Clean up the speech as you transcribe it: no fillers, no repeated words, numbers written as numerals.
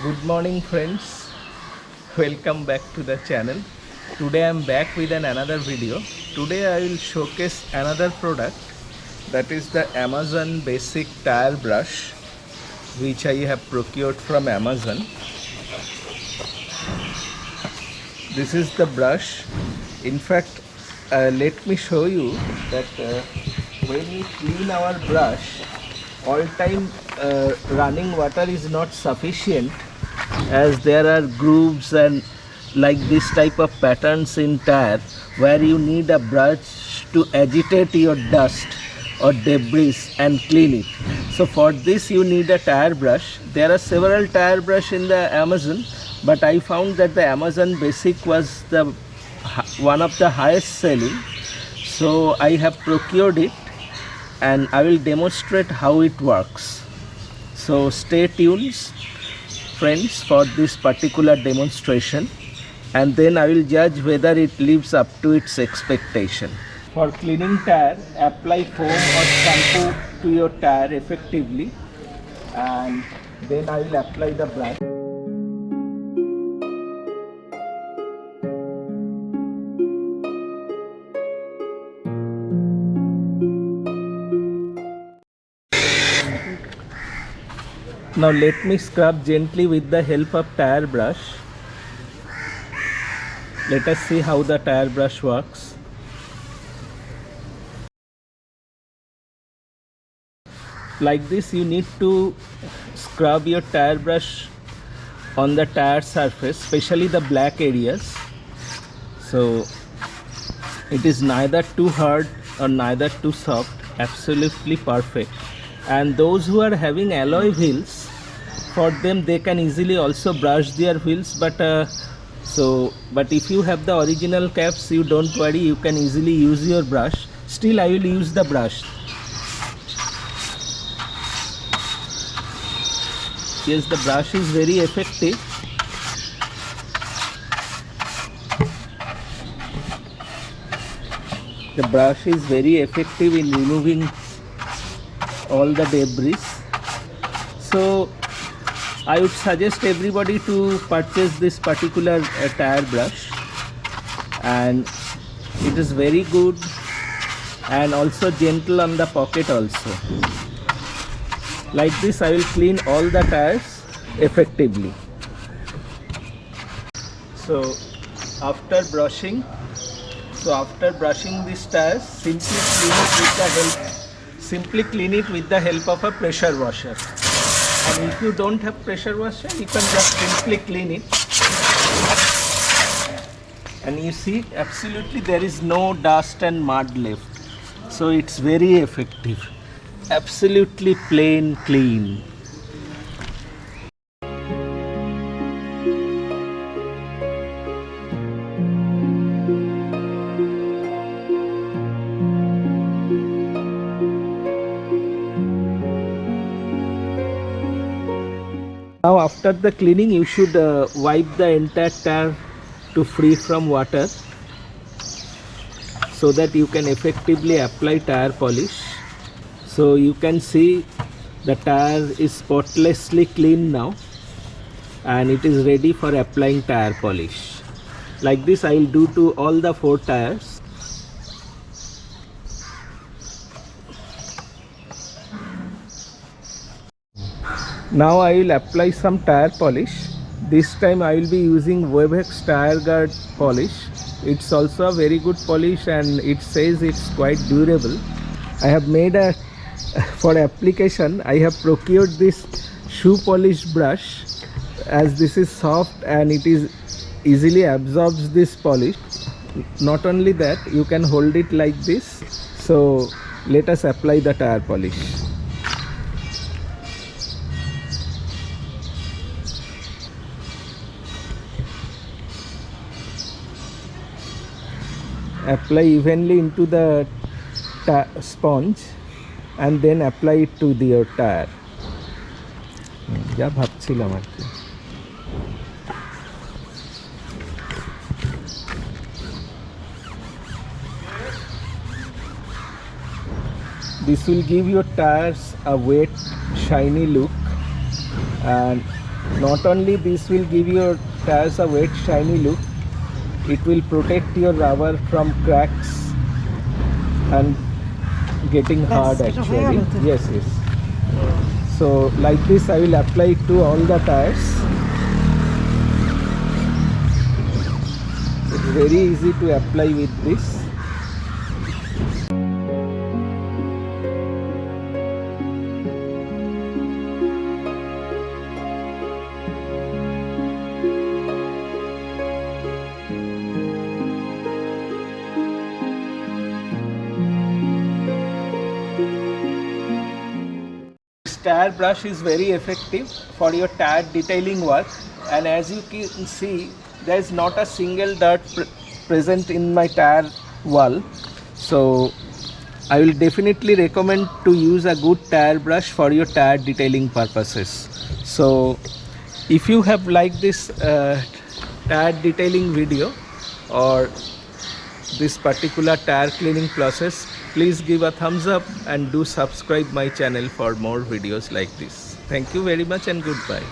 Good morning friends, welcome back to the channel. Today I am back with another video. Today I will showcase another product, that is the Amazon basic tire brush, which I have procured from Amazon. This is the brush. In fact, let me show you that when we clean our brush, all time running water is not sufficient, as there are grooves and like this type of patterns in tire where you need a brush to agitate your dust or debris and clean it. So for this you need a tire brush. There are several tire brush in the Amazon, but I found that the Amazon basic was the one of the highest selling, so I have procured it and I will demonstrate how it works. So stay tuned friends for this particular demonstration, and then I will judge whether it lives up to its expectation. For cleaning tire, apply foam or shampoo to your tire effectively, and then I will apply the brush. Now let me scrub gently with the help of tire brush. Let us see how the tire brush works. Like this you need to scrub your tire brush on the tire surface, especially the black areas. So it is neither too hard or neither too soft, absolutely perfect. And those who are having alloy wheels, for them they can easily also brush their wheels, but if you have the original caps, you don't worry, you can easily use your brush. Still I will use the brush. Yes, the brush is very effective. The brush is very effective in removing all the debris. So I would suggest everybody to purchase this particular tire brush, and it is very good and also gentle on the pocket also. Like this I will clean all the tires effectively. So after brushing these tires, simply clean it with the help of a pressure washer. And if you don't have pressure washer, you can just simply clean it. And you see, absolutely there is no dust and mud left. So it's very effective. Absolutely plain clean. Now after the cleaning you should wipe the entire tire to free from water, so that you can effectively apply tire polish. So you can see the tire is spotlessly clean now, and it is ready for applying tire polish. Like this I will do to all the 4 tires. Now I will apply some tire polish. This time I will be using Wavex tire guard polish. It's also a very good polish, and it says it's quite durable. I have made for application I have procured this shoe polish brush, as this is soft and it is easily absorbs this polish. Not only that, you can hold it like this. So let us apply the tire polish. Apply evenly into the sponge and then apply it to your tire. যা ভাবছিলাম আর কি। This will give your tires a wet, shiny look, and Not only this will give your tires a wet shiny look, it will protect your rubber from cracks and getting hard actually. Yes, yes. So like this I will apply it to all the tires. It's very easy to apply with this. Tire brush is very effective for your tire detailing work, and as you can see there is not a single dirt present in my tire wall. So I will definitely recommend to use a good tire brush for your tire detailing purposes. So if you have liked this tire detailing video or this particular tire cleaning process, please give a thumbs up and do subscribe my channel for more videos like this. Thank you very much and goodbye.